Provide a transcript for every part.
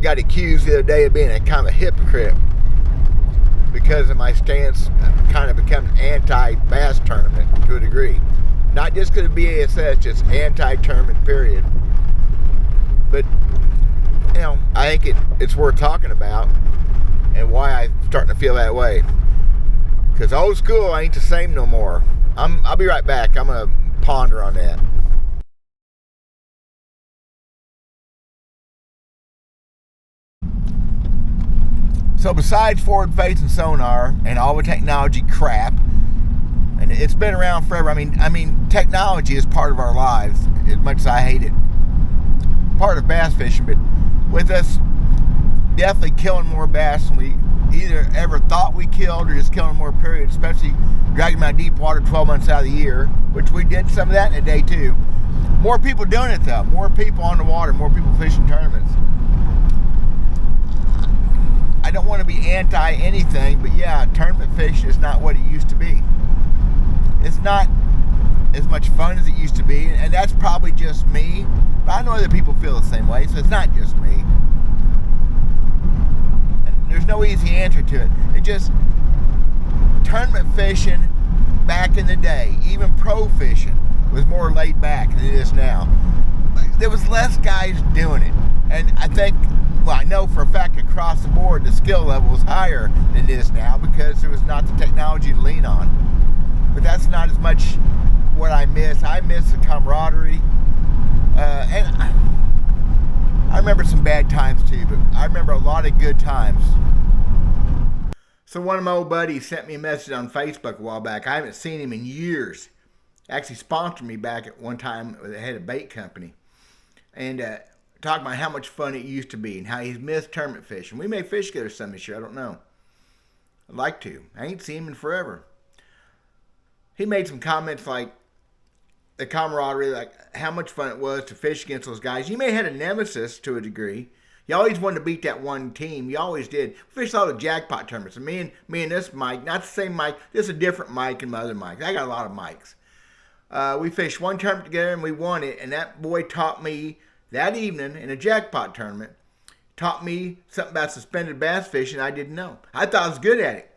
got accused the other day of being a kind of a hypocrite because of my stance, kind of become anti-bass tournament to a degree. Not just because of BASS, just anti-tournament, period. But, you know, I think it's worth talking about and why I'm starting to feel that way. Because old school ain't the same no more. I'll be right back. I'm going to ponder on that. So besides forward-facing sonar and all the technology crap, and it's been around forever. I mean, technology is part of our lives, as much as I hate it. Part of bass fishing, but with us definitely killing more bass than we either ever thought we killed or just killing more, period. Especially dragging them out of deep water 12 months out of the year, which we did some of that in a day too. More people doing it though. More people on the water. More people fishing tournaments. I don't want to be anti anything, but yeah, tournament fishing is not what it used to be. It's not as much fun as it used to be, and that's probably just me. But I know other people feel the same way, so it's not just me. And there's no easy answer to it. It just, tournament fishing back in the day, even pro fishing, was more laid back than it is now. There was less guys doing it. And I think, well, I know for a fact across the board the skill level was higher than it is now because there was not the technology to lean on. But that's not as much what I miss. I miss the camaraderie. And I remember some bad times too, but I remember a lot of good times. So one of my old buddies sent me a message on Facebook a while back. I haven't seen him in years. Actually sponsored me back at one time with the head of bait company. And talking about how much fun it used to be and how he's missed tournament fishing. We may fish together some this year. I don't know. I'd like to. I ain't seen him in forever. He made some comments like the camaraderie, like how much fun it was to fish against those guys. You may have had a nemesis to a degree. You always wanted to beat that one team. You always did. We fished all the jackpot tournaments. And me and this Mike, not the same Mike, this is a different Mike and my other Mike. I got a lot of Mikes. We fished one tournament together and we won it. And that boy taught me that evening in a jackpot tournament, taught me something about suspended bass fishing I didn't know. I thought I was good at it.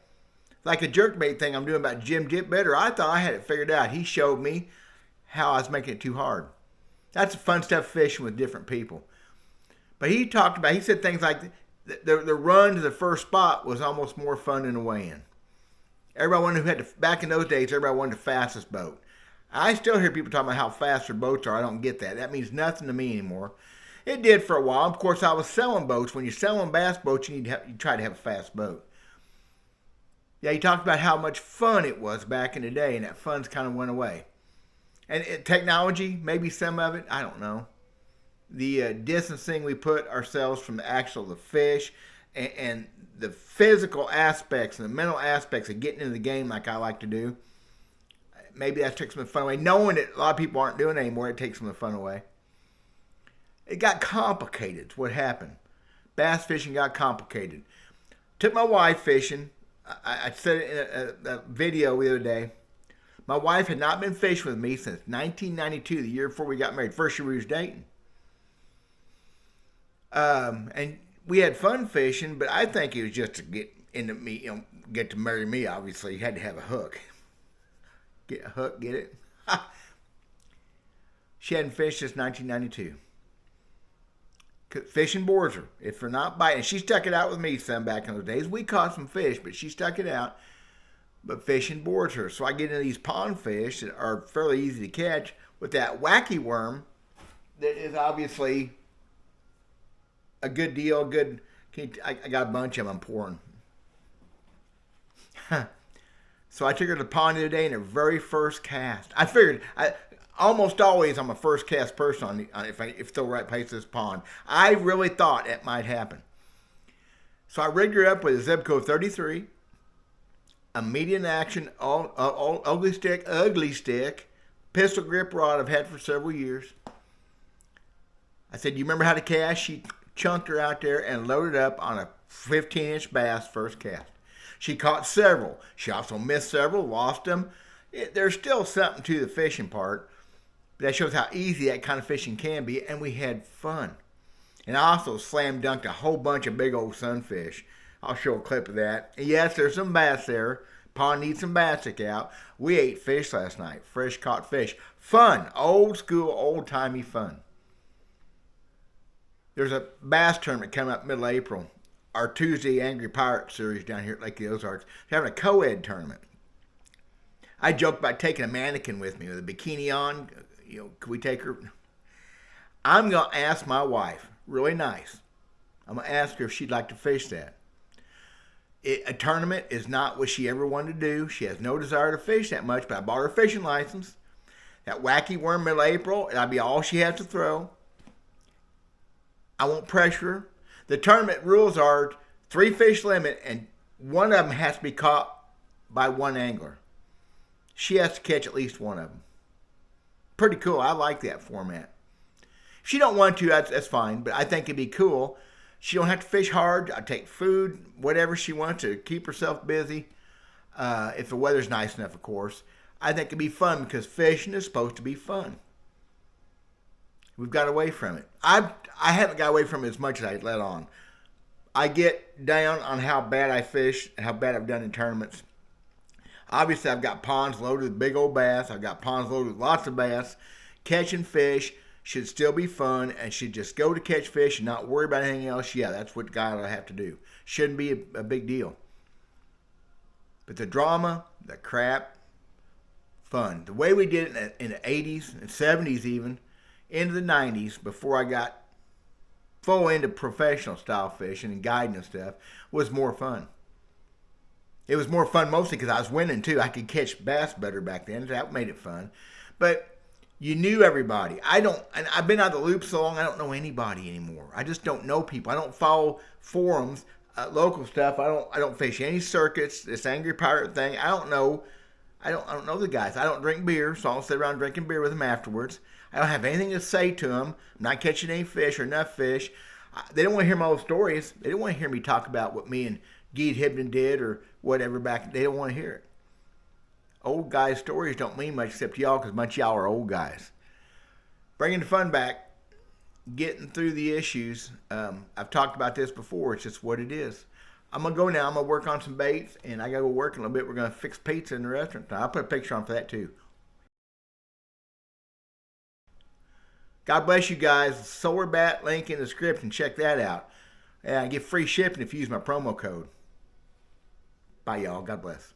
Like a jerkbait thing I'm doing about Jim Dip Better. I thought I had it figured out. He showed me how I was making it too hard. That's the fun stuff fishing with different people. But he said things like the run to the first spot was almost more fun than the weigh-in. Everybody wanted back in those days, everybody wanted the fastest boat. I still hear people talking about how fast their boats are. I don't get that. That means nothing to me anymore. It did for a while. Of course, I was selling boats. When you're selling bass boats, you try to have a fast boat. Yeah, he talked about how much fun it was back in the day, and that fun's kind of went away. And technology, maybe some of it, I don't know. The distancing we put ourselves from the fish and the physical aspects and the mental aspects of getting into the game like I like to do. Maybe that took some of the fun away. Knowing that a lot of people aren't doing it anymore, it takes some of the fun away. It got complicated. It's what happened. Bass fishing got complicated. Took my wife fishing. I said it in a video the other day. My wife had not been fishing with me since 1992, the year before we got married. First year we was dating. And we had fun fishing, but I think it was just to get into me, get to marry me. Obviously, you had to have a hook. Get a hook, get it? She hadn't fished since 1992. Fishing bores her. If they're not biting, she stuck it out with me some back in those days. We caught some fish, but she stuck it out. But fishing bores her. So I get into these pond fish that are fairly easy to catch with that wacky worm that is obviously a good deal. I got a bunch of them I'm pouring. So I took her to the pond the other day in her very first cast. I figured, almost always I'm a first cast person if it's the right place this pond. I really thought it might happen. So I rigged her up with a Zebco 33, a medium action, ugly stick, pistol grip rod I've had for several years. I said, you remember how to cast? She chunked her out there and loaded up on a 15-inch bass first cast. She caught several. She also missed several, lost them. There's still something to the fishing part. That shows how easy that kind of fishing can be, and we had fun. And I also slam dunked a whole bunch of big old sunfish. I'll show a clip of that. And yes, there's some bass there. Pond needs some bass stick out. We ate fish last night. Fresh caught fish. Fun. Old school, old timey fun. There's a bass tournament coming up middle April. Our Tuesday Angry Pirate series down here at Lake of the Ozarks. They're having a co-ed tournament. I joked about taking a mannequin with me with a bikini on. Could we take her? I'm going to ask my wife, really nice. I'm going to ask her if she'd like to fish that. A tournament is not what she ever wanted to do. She has no desire to fish that much, but I bought her a fishing license. That wacky worm middle April, that'll be all she has to throw. I won't pressure her. The tournament rules are 3 fish limit, and one of them has to be caught by one angler. She has to catch at least one of them. Pretty cool. I like that format. If she don't want to, that's fine, but I think it'd be cool. She don't have to fish hard. I take food, whatever she wants to keep herself busy. If the weather's nice enough, of course. I think it'd be fun because fishing is supposed to be fun. We've got away from it. I haven't got away from it as much as I let on. I get down on how bad I fish and how bad I've done in tournaments. Obviously, I've got ponds loaded with big old bass. I've got ponds loaded with lots of bass. Catching fish should still be fun and should just go to catch fish and not worry about anything else. Yeah, that's what guy will have to do. Shouldn't be a big deal. But the drama, the crap, fun. The way we did it in the 80s and 70s even, into the 90s, before I got full into professional style fishing and guiding and stuff, was more fun. It was more fun mostly because I was winning too. I could catch bass better back then. That made it fun. But you knew everybody. And I've been out of the loop so long, I don't know anybody anymore. I just don't know people. I don't follow forums, local stuff. I don't fish any circuits. This Angry Pirate thing. I don't know the guys. I don't drink beer, so I don't sit around drinking beer with them afterwards. I don't have anything to say to them. I'm not catching any fish or enough fish. They don't want to hear my old stories. They don't want to hear me talk about what me and Geet Hibden did or whatever back. They don't want to hear it. Old guys' stories don't mean much except to y'all because a bunch of y'all are old guys. Bringing the fun back, getting through the issues. I've talked about this before. It's just what it is. I'm going to go now. I'm going to work on some baits, and I got to go work in a little bit. We're going to fix pizza in the restaurant. I'll put a picture on for that too. God bless you guys. Solar Bat link in the description. Check that out. And I get free shipping if you use my promo code. Bye, y'all. God bless.